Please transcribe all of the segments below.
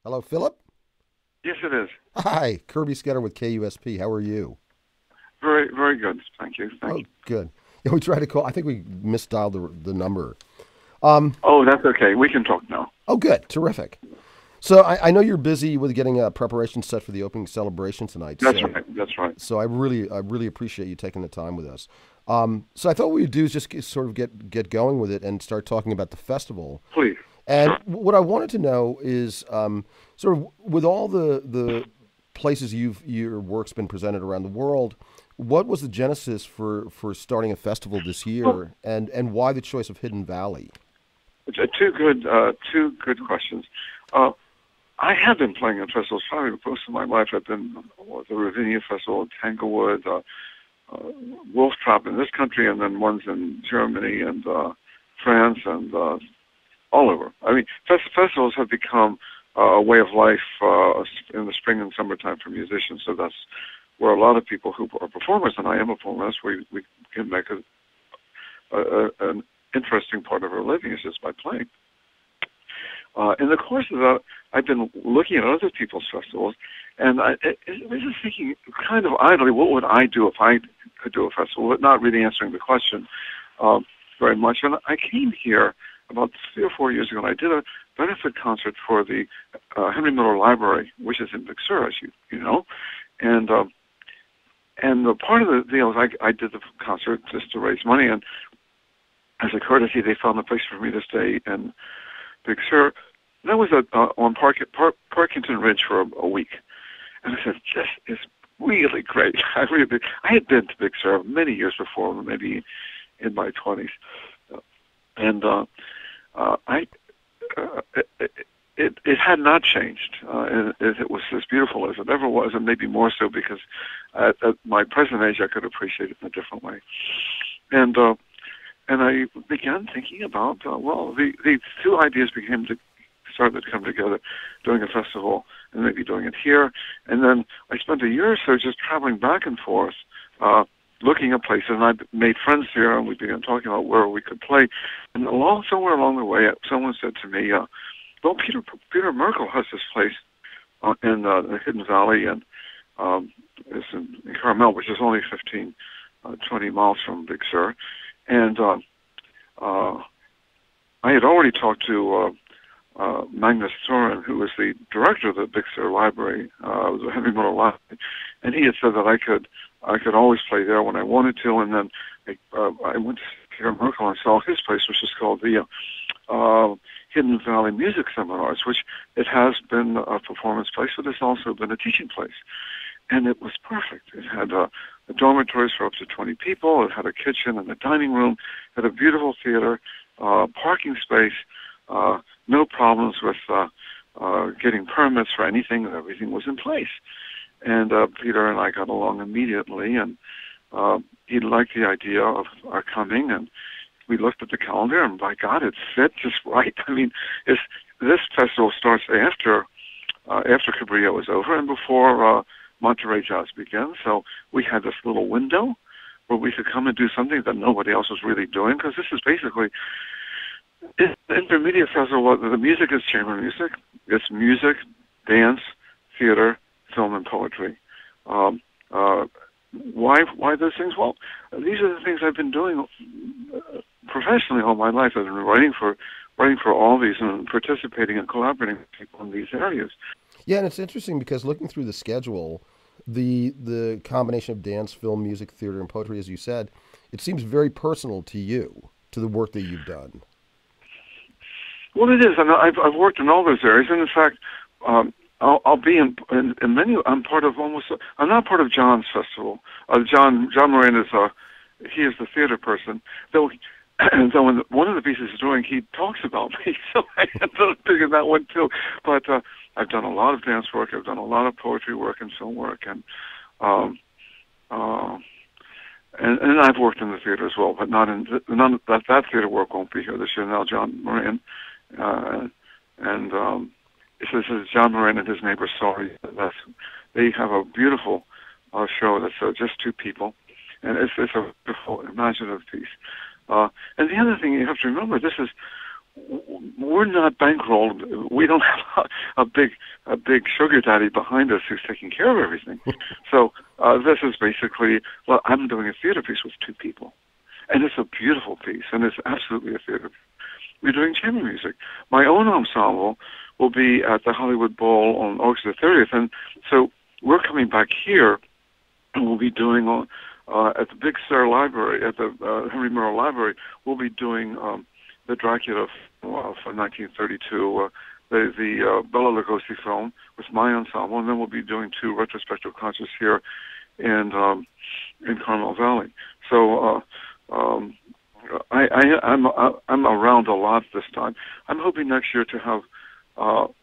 Hello, Philip. Yes, it is. Hi, Kirby Sketter with KUSP. How are you? Very, very good. Thank you. Thank Oh, you. good. Yeah, we tried to call. I think we misdialed the number. Um. Oh, that's okay. We can talk now. Oh, good. Terrific. So I know you're busy with getting a preparation set for the opening celebration tonight. That's So right. That's right. so I really appreciate you taking the time with us. So I thought what we'd do is just sort of get going with it and start talking about the festival. Please. And Sure. what I wanted to know is sort of with all the places your work's been presented around the world, what was the genesis for starting a festival this Well, year, and why the choice of Hidden Valley? two good questions. Uh, I have been playing at festivals probably most of my life. I've been at the Ravinia Festival, Tanglewood, uh, Wolf Trap in this country, and then ones in Germany and France and all over. I mean, festivals have become a way of life in the spring and summertime for musicians. So that's where a lot of people who are performers, and I am a performer, that's where we can make an interesting part of our living is just by playing. In the course of that, I've been looking at other people's festivals, and I was just thinking kind of idly, what would I do if I could do a festival, but not really answering the question um, very much. And I came here about 3 or 4 years ago, and I did a benefit concert for the Henry Miller Library, which is in Big Sur, as you know. And the part of the deal is I did the concert just to raise money, and as a courtesy, they found a place for me to stay in Big Sur. That was on Parkington Ridge for a week. And I said, this is really great. I had been to Big Sur many years before, maybe in my 20s. And I, it had not changed. It was as beautiful as it ever was, and maybe more so because at my present age, I could appreciate it in a different way. And and I began thinking about the two ideas started to come together, doing a festival and maybe doing it here. And then I spent a year or so just traveling back and forth, looking at places, and I made friends here, and we began talking about where we could play. And somewhere along the way, someone said to me, "Well, Peter Merkel has this place in the Hidden Valley, and it's in Carmel, which is only 20 miles from Big Sur." And uh, I had already talked to Magnus Thorin, who was the director of the Big Sur Library, the Henry Miller Library, and he had said that I could always play there when I wanted to. And then I went to Peter Merkel and saw his place, which is called the Hidden Valley Music Seminars, which it has been a performance place, but it's also been a teaching place. And it was perfect. It had dormitories for up to 20 people. It had a kitchen and a dining room. It had a beautiful theater, parking space, no problems with getting permits for anything. Everything was in place. And Peter and I got along immediately, and he liked the idea of our coming, and we looked at the calendar, and by God, it fit just right. I mean, this festival starts after Cabrillo is over and before Monterey Jazz begins, so we had this little window where we could come and do something that nobody else was really doing, because this is basically it's the intermediate festival. The music is chamber music. It's music, dance, theater, film, and poetry. Um, uh, why those things? Well, these are the things I've been doing professionally all my life. I've been writing for all these and participating and collaborating with people in these areas. Yeah, and it's interesting because looking through the schedule, the combination of dance, film, music, theater, and poetry, as you said, it seems very personal to you, to the work that you've done. Well, it is, and I've worked in all those areas, and in fact, I'll be in many. I'm part of almost. I'm not part of John's festival. John Moran is he is the theater person. Though, though in one of the pieces he's doing, he talks about me, so I ended up doing that one too. But I've done a lot of dance work. I've done a lot of poetry work and film work, and um, uh, and I've worked in the theater as well, but not in none of that theater work won't be here this year. Now John Moran. Uh, and this is John Moran and his neighbor Sorry. They have a beautiful show that's just two people, and it's a beautiful imaginative piece. And the other thing you have to remember, this is we're not bankrolled. We don't have a big sugar daddy behind us who's taking care of everything. So this is basically, well, I'm doing a theater piece with two people, and it's a beautiful piece, and it's absolutely a theater. We're doing chamber music. My own ensemble will be at the Hollywood Bowl on August the 30th, and so we're coming back here, and we'll be doing at the Big Sur Library, at the Henry Merrill Library, we'll be doing the Dracula from 1932, the Bela Lugosi film with my ensemble, and then we'll be doing two retrospective concerts here in Carmel Valley. So I'm around a lot this time. I'm hoping next year to have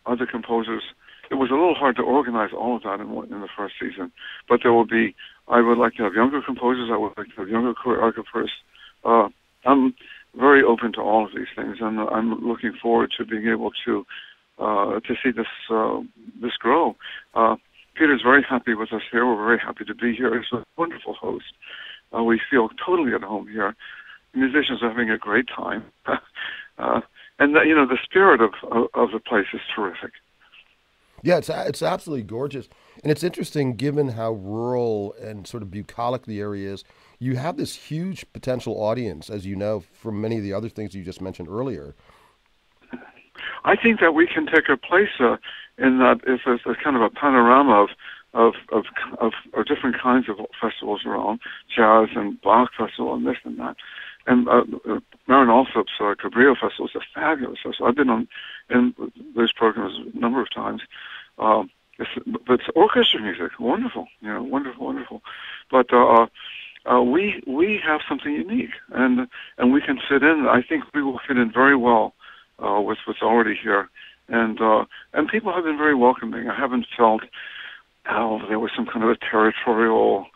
other composers. It was a little hard to organize all of that in the first season, but there will be. I would like to have younger composers. I would like to have younger choreographers. I'm very open to all of these things, and I'm looking forward to being able to see this grow. Peter's very happy with us here. We're very happy to be here. He's a wonderful host. We feel totally at home here. The musicians are having a great time, and the spirit of the place is terrific. Yeah, it's absolutely gorgeous, and it's interesting given how rural and sort of bucolic the area is. You have this huge potential audience, as you know, from many of the other things you just mentioned earlier. I think that we can take a place in that if there's a kind of a panorama of different kinds of festivals around, jazz and Bach Festival and this and that. And Marin Alsop's Cabrillo Festival is a fabulous festival. I've been in those programs a number of times. It's orchestra music, wonderful, wonderful. But we have something unique, and we can fit in. I think we will fit in very well with what's already here, and people have been very welcoming. I haven't felt there was some kind of a territorial.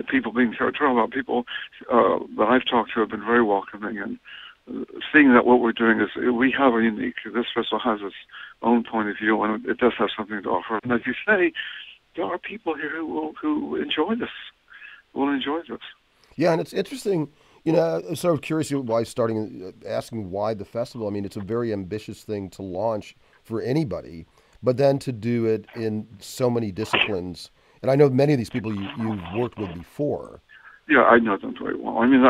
People being territorial about people that I've talked to have been very welcoming, and seeing that what we're doing is we have a unique. This festival has its own point of view, and it does have something to offer. And as you say, there are people here who enjoy this. Will enjoy this. Yeah, and it's interesting. I'm sort of curious why asking why the festival. I mean, it's a very ambitious thing to launch for anybody, but then to do it in so many disciplines. And I know many of these people you've worked with before. Yeah, I know them very well. I mean,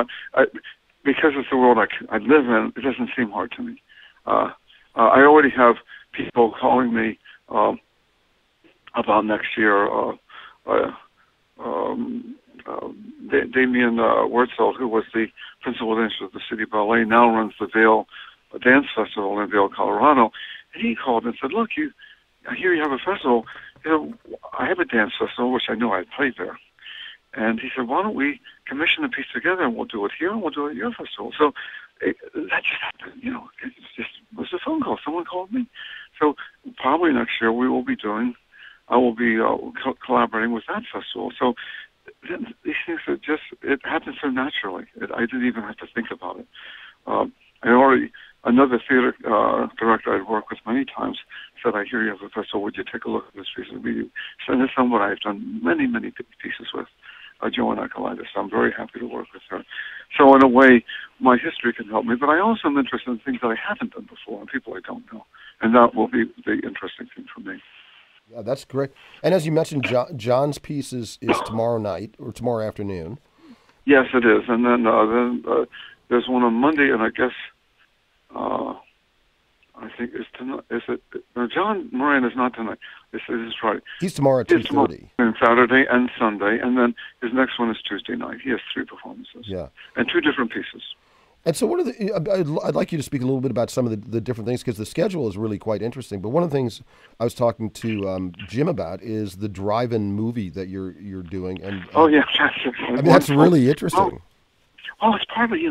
because it's the world I live in, it doesn't seem hard to me. I already have people calling me about next year. Damien Wurtzel, who was the principal dancer of the City Ballet, now runs the Vail Dance Festival in Vail, Colorado. And he called and said, "Look, I hear you have a festival. I have a dance festival, which I know I played there." And he said, "Why don't we commission a piece together, and we'll do it here, and we'll do it at your festival." So that just happened, it just was a phone call. Someone called me. So probably next year I will be collaborating with that festival. So these things it happens so naturally. I didn't even have to think about it. Another theater director I'd worked with many times said, "I hear you have a festival. Would you take a look at this piece?" And it's someone I've done many, many pieces with, Joanna Kalaitis. I'm very happy to work with her. So in a way, my history can help me, but I also am interested in things that I haven't done before and people I don't know. And that will be the interesting thing for me. Yeah, that's great. And as you mentioned, John's piece is tomorrow night or tomorrow afternoon. Yes, it is. And then there's one on Monday, and I guess I think it's tonight. Is it? No, John Moran is not tonight. This is Friday. He's tomorrow at 2:30. And Saturday and Sunday, and then his next one is Tuesday night. He has 3 performances. Yeah, and 2 different pieces. And so, what are I'd like you to speak a little bit about some of the different things, because the schedule is really quite interesting. But one of the things I was talking to Jim about is the drive-in movie that you're doing. And oh yeah, that's really interesting. Well, it's probably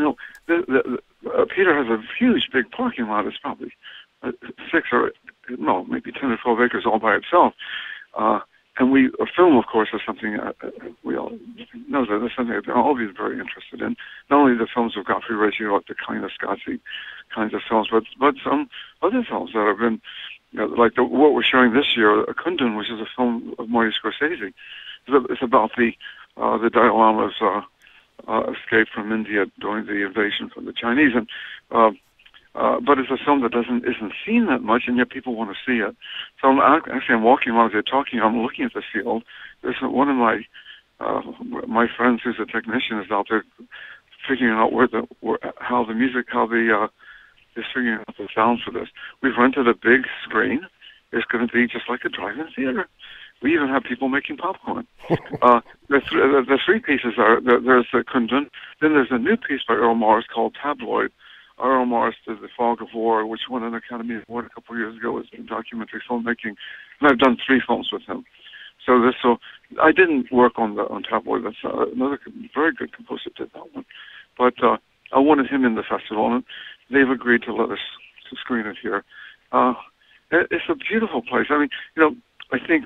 Peter has a huge big parking lot. It's probably maybe 10 or 12 acres all by itself. And a film, of course, is something we all know that it's something that all of you are very interested in. Not only the films of Godfrey Reggio, like the kind of Scotsy kinds of films, but some other films that have been, like what we're showing this year, Kundun, which is a film of Marty Scorsese. It's about the Dalai Lama's escape from India during the invasion from the Chinese, and but it's a film that isn't seen that much, and yet people want to see it. So I'm walking while they're talking. I'm looking at the field. There's one of my friends who's a technician is out there figuring out how is figuring out the sound for this. We've rented a big screen. It's going to be just like a drive-in theater. We even have people making popcorn. The three pieces there's the Kundun, then there's a new piece by Earl Morris called Tabloid. Earl Morris did The Fog of War, which won an Academy Award a couple of years ago as documentary filmmaking, and I've done 3 films with him. So I didn't work on Tabloid. That's another very good composer did that one, but I wanted him in the festival, and they've agreed to let us to screen it here. It's a beautiful place. I mean, I think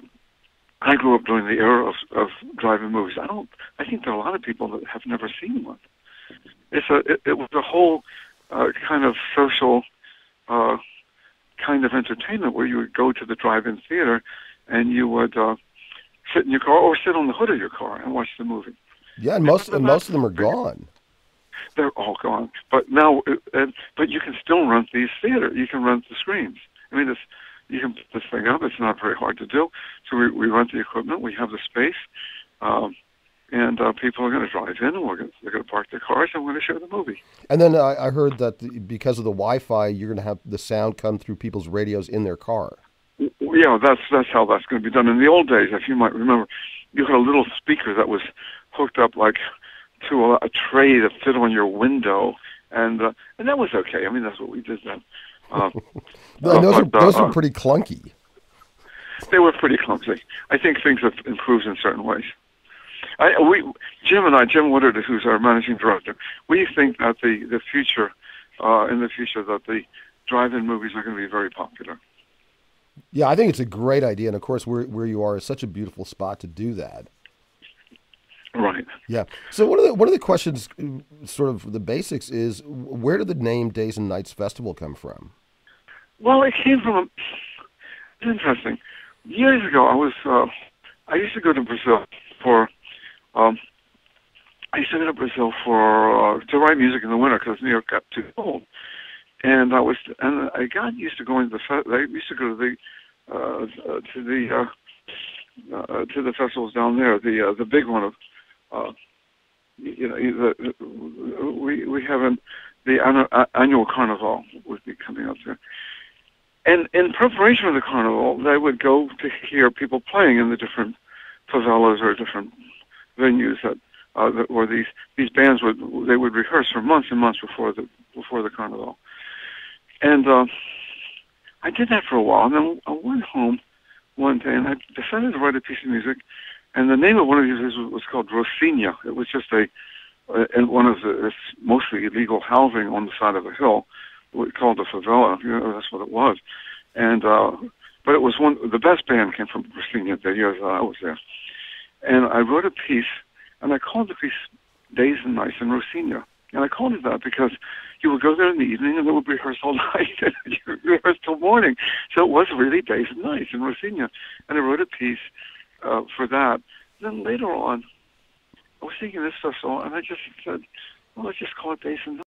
I grew up during the era of drive-in movies. I think there are a lot of people that have never seen one. It was a whole kind of social kind of entertainment where you would go to the drive-in theater and you would sit in your car or sit on the hood of your car and watch the movie. Yeah, and most of them are gone. They're all gone. But now, but you can still rent these theaters. You can rent the screens. I mean, you can put this thing up. It's not very hard to do. So we rent the equipment. We have the space. And people are going to drive in, and they're going to park their cars, and we're going to show the movie. And then I heard that because of the Wi-Fi, you're going to have the sound come through people's radios in their car. Yeah, that's how that's going to be done. In the old days, if you might remember, you had a little speaker that was hooked up like to a tray that fit on your window, and that was okay. I mean, that's what we did then. Those are pretty clunky. They were pretty clumsy. I think things have improved in certain ways. Jim Woodard, who's our managing director, we think that in the future that the drive-in movies are going to be very popular. Yeah, I think it's a great idea, and of course, where you are is such a beautiful spot to do that. Right. Yeah. So one of the questions, sort of the basics, is where did the name Days and Nights Festival come from? Well, it came from it's interesting. Years ago, I used to go to Brazil for. I used to go to Brazil to write music in the winter because New York got too cold, and I got used to going to I used to go to the festivals down there. The big one of we have the annual Carnival would be coming up there, and in preparation for the Carnival, they would go to hear people playing in the different favelas or different venues where these bands would rehearse for months and months before the Carnival, and I did that for a while, and then I went home one day and I decided to write a piece of music, and the name of one of these was called Rocinha. It was just one of the mostly illegal housing on the side of a hill, called a favela. That's what it was, and but it was the best band came from Rocinha the years I was there. And I wrote a piece, and I called the piece Days and Nights in Rocinha. And I called it that because you would go there in the evening, and they would rehearse all night, and you rehearse till morning. So it was really Days and Nights in Rocinha. And I wrote a piece for that. And then later on, I was thinking this stuff, and I just said, well, let's just call it Days and Nights.